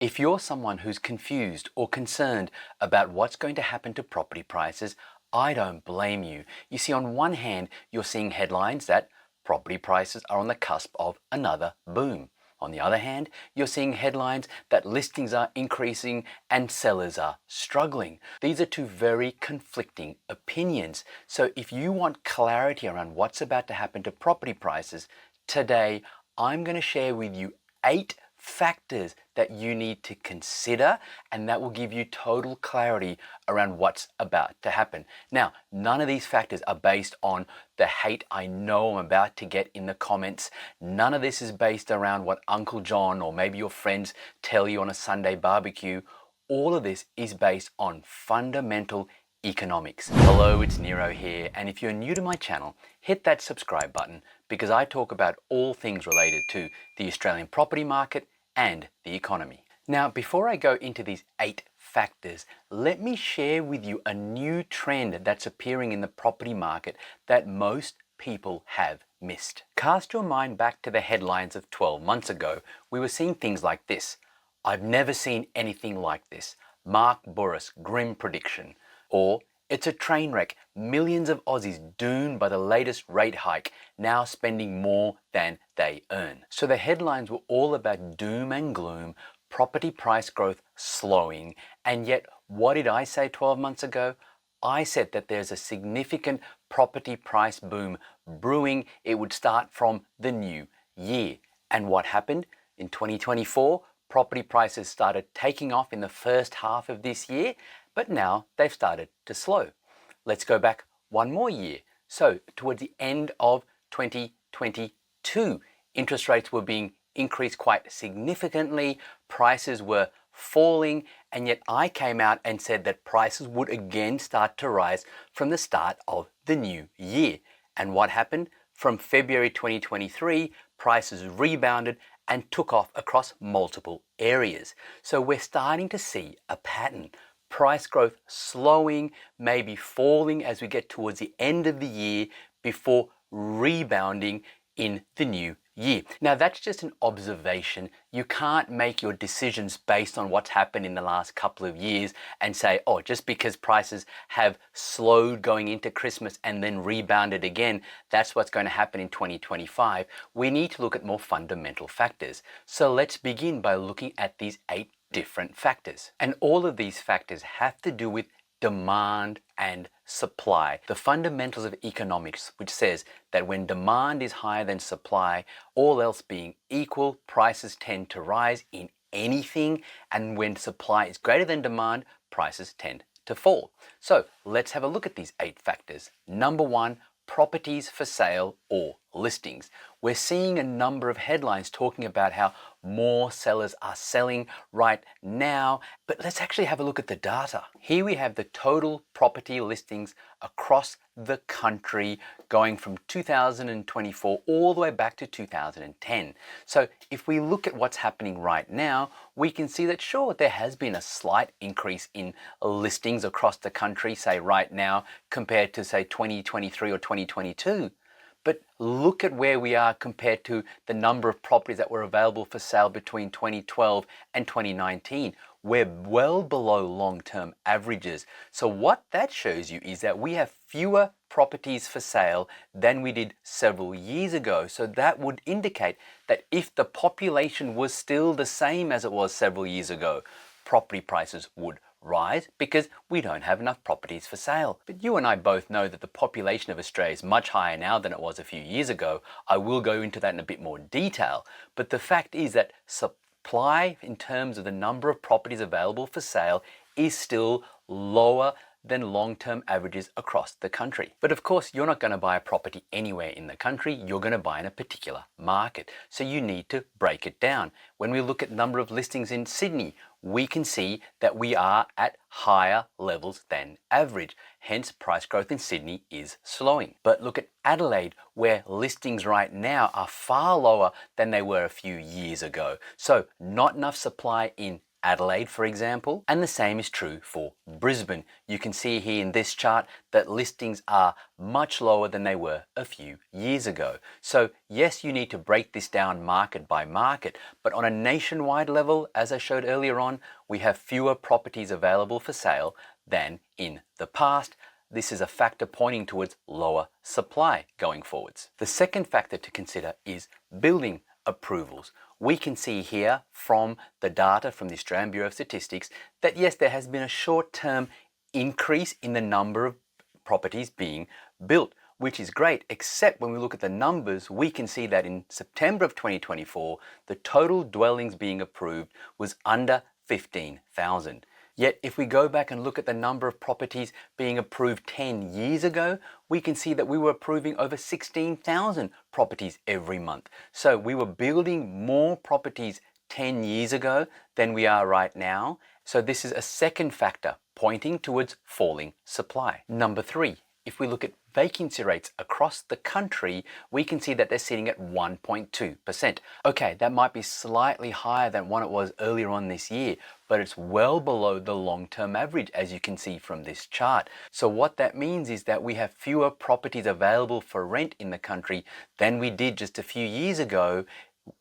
If you're someone who's confused or concerned about what's going to happen to property prices, I don't blame you. You see, on one hand, you're seeing headlines that property prices are on the cusp of another boom. On the other hand, you're seeing headlines that listings are increasing and sellers are struggling. These are two very conflicting opinions. So if you want clarity around what's about to happen to property prices, today I'm going to share with you 8 factors that you need to consider, and that will give you total clarity around what's about to happen. Now, none of these factors are based on the hate I know I'm about to get in the comments. None of this is based around what Uncle John or maybe your friends tell you on a Sunday barbecue. All of this is based on fundamental economics. Hello, it's Nero here, and if you're new to my channel, hit that subscribe button because I talk about all things related to the Australian property market and the economy. Now, before I go into these 8 factors, let me share with you a new trend that's appearing in the property market that most people have missed. Cast your mind back to the headlines of 12 months ago. We were seeing things like this: "I've never seen anything like this. Mark Burris, grim prediction." Or, "It's a train wreck. Millions of Aussies doomed by the latest rate hike, now spending more than they earn." So the headlines were all about doom and gloom, property price growth slowing, and yet what did I say 12 months ago? I said that there's a significant property price boom brewing. It would start from the new year. And what happened? In 2024, property prices started taking off in the first half of this year, but now they've started to slow. Let's go back one more year. So towards the end of 2022, interest rates were being increased quite significantly, prices were falling, and yet I came out and said that prices would again start to rise from the start of the new year. And what happened? From February 2023, prices rebounded and took off across multiple areas. So we're starting to see a pattern. Price growth slowing, maybe falling as we get towards the end of the year before rebounding in the new year. Now, that's just an observation. You can't make your decisions based on what's happened in the last couple of years and say, oh, just because prices have slowed going into Christmas and then rebounded again, that's what's going to happen in 2025. We need to look at more fundamental factors. So let's begin by looking at these 8 different factors. And all of these factors have to do with demand and supply. The fundamentals of economics, which says that when demand is higher than supply, all else being equal, prices tend to rise in anything, and when supply is greater than demand, prices tend to fall. So let's have a look at these 8 factors. Number 1, properties for sale or listings. We're seeing a number of headlines talking about how more sellers are selling right now, but let's actually have a look at the data. Here we have the total property listings across the country going from 2024 all the way back to 2010. So if we look at what's happening right now, we can see that sure, there has been a slight increase in listings across the country, say right now, compared to say 2023 or 2022. But look at where we are compared to the number of properties that were available for sale between 2012 and 2019. We're well below long-term averages. So what that shows you is that we have fewer properties for sale than we did several years ago. So that would indicate that if the population was still the same as it was several years ago, property prices would rise because we don't have enough properties for sale. But you and I both know that the population of Australia is much higher now than it was a few years ago. I will go into that in a bit more detail. But the fact is that supply in terms of the number of properties available for sale is still lower than long-term averages across the country. But of course, you're not going to buy a property anywhere in the country. You're going to buy in a particular market. So you need to break it down. When we look at number of listings in Sydney, we can see that we are at higher levels than average. Hence, price growth in Sydney is slowing. But look at Adelaide, where listings right now are far lower than they were a few years ago. So not enough supply in Adelaide, for example, and the same is true for Brisbane. You can see here in this chart that listings are much lower than they were a few years ago. So yes, you need to break this down market by market, but on a nationwide level, as I showed earlier on, we have fewer properties available for sale than in the past. This is a factor pointing towards lower supply going forwards. The second factor to consider is building approvals. We can see here from the data from the Australian Bureau of Statistics that yes, there has been a short-term increase in the number of properties being built, which is great, except when we look at the numbers, we can see that in September of 2024, the total dwellings being approved was under 15,000. Yet if we go back and look at the number of properties being approved 10 years ago, we can see that we were approving over 16,000 properties every month. So we were building more properties 10 years ago than we are right now. So this is a second factor pointing towards falling supply. Number 3, if we look at vacancy rates across the country, we can see that they're sitting at 1.2%. Okay, that might be slightly higher than what it was earlier on this year, but it's well below the long-term average, as you can see from this chart. So what that means is that we have fewer properties available for rent in the country than we did just a few years ago,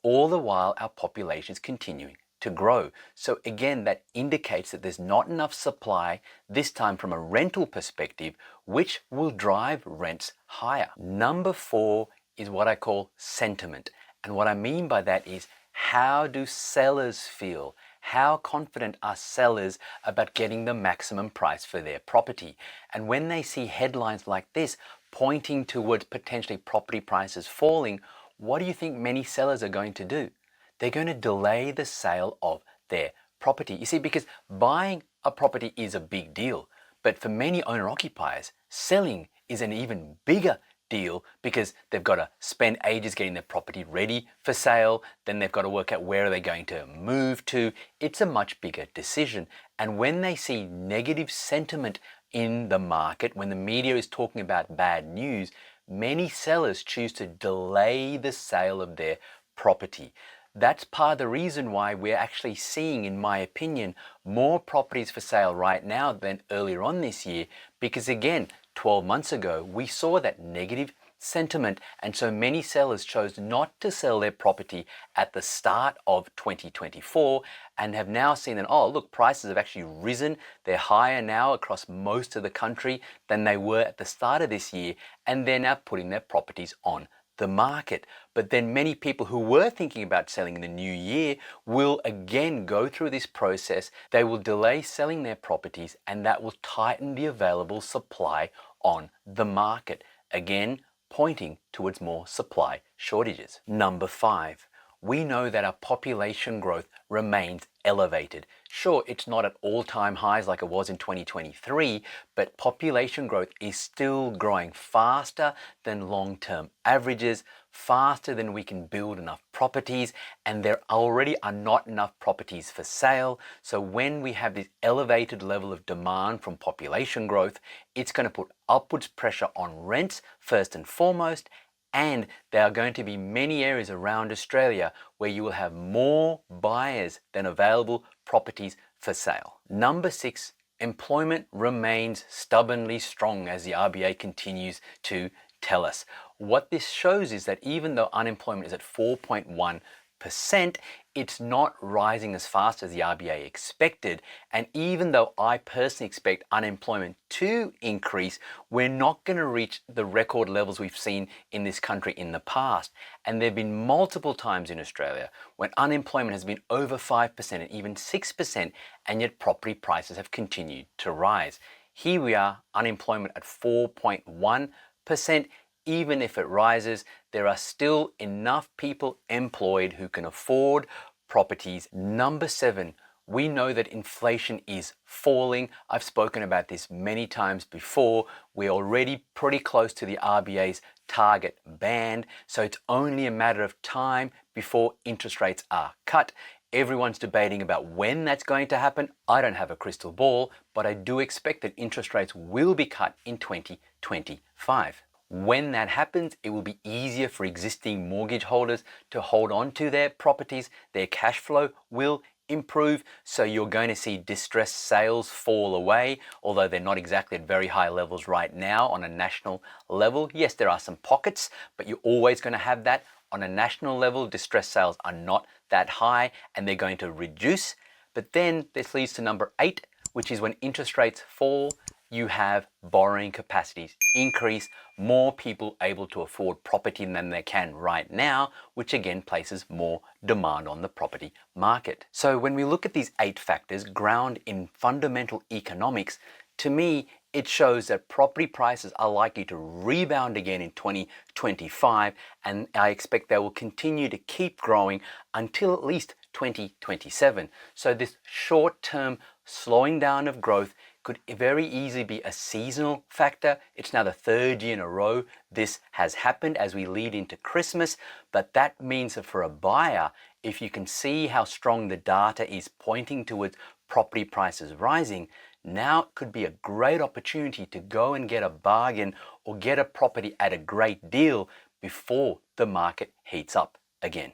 all the while our population is continuing to grow. So again, that indicates that there's not enough supply, this time from a rental perspective, which will drive rents higher. Number 4 is what I call sentiment. And what I mean by that is, how do sellers feel? How confident are sellers about getting the maximum price for their property? And when they see headlines like this pointing towards potentially property prices falling, what do you think many sellers are going to do? They're going to delay the sale of their property. You see, because buying a property is a big deal, but for many owner-occupiers, selling is an even bigger deal because they've got to spend ages getting their property ready for sale, then they've got to work out where are they going to move to. It's a much bigger decision. And when they see negative sentiment in the market, when the media is talking about bad news, many sellers choose to delay the sale of their property. That's part of the reason why we're actually seeing, in my opinion, more properties for sale right now than earlier on this year, because again, 12 months ago, we saw that negative sentiment, and so many sellers chose not to sell their property at the start of 2024 and have now seen that, oh look, prices have actually risen. They're higher now across most of the country than they were at the start of this year, and they're now putting their properties on the market. But then many people who were thinking about selling in the new year will again go through this process. They will delay selling their properties, and that will tighten the available supply on the market, again pointing towards more supply shortages. Number 5, we know that our population growth remains elevated. Sure, it's not at all-time highs like it was in 2023, but population growth is still growing faster than long-term averages, faster than we can build enough properties, and there already are not enough properties for sale. So when we have this elevated level of demand from population growth, it's going to put upwards pressure on rents first and foremost, and there are going to be many areas around Australia where you will have more buyers than available properties for sale. Number 6, employment remains stubbornly strong, as the RBA continues to tell us. What this shows is that even though unemployment is at 4.1%, it's not rising as fast as the RBA expected. And even though I personally expect unemployment to increase, we're not going to reach the record levels we've seen in this country in the past. And there have been multiple times in Australia when unemployment has been over 5% and even 6%, and yet property prices have continued to rise. Here we are, unemployment at 4.1%. Even if it rises, there are still enough people employed who can afford properties. Number 7, we know that inflation is falling. I've spoken about this many times before. We're already pretty close to the RBA's target band, so it's only a matter of time before interest rates are cut. Everyone's debating about when that's going to happen. I don't have a crystal ball, but I do expect that interest rates will be cut in 2025. When that happens, it will be easier for existing mortgage holders to hold on to their properties. Their cash flow will improve, so you're going to see distressed sales fall away, although they're not exactly at very high levels right now on a national level. Yes, there are some pockets, but you're always going to have that. On a national level, distressed sales are not that high and they're going to reduce. But then this leads to number 8, which is when interest rates fall, you have borrowing capacities increase, more people able to afford property than they can right now, which again places more demand on the property market. So when we look at these 8 factors ground in fundamental economics, to me, it shows that property prices are likely to rebound again in 2025, and I expect they will continue to keep growing until at least 2027. So this short-term slowing down of growth could very easily be a seasonal factor. It's now the 3rd year in a row this has happened as we lead into Christmas, but that means that for a buyer, if you can see how strong the data is pointing towards property prices rising, now could be a great opportunity to go and get a bargain or get a property at a great deal before the market heats up again.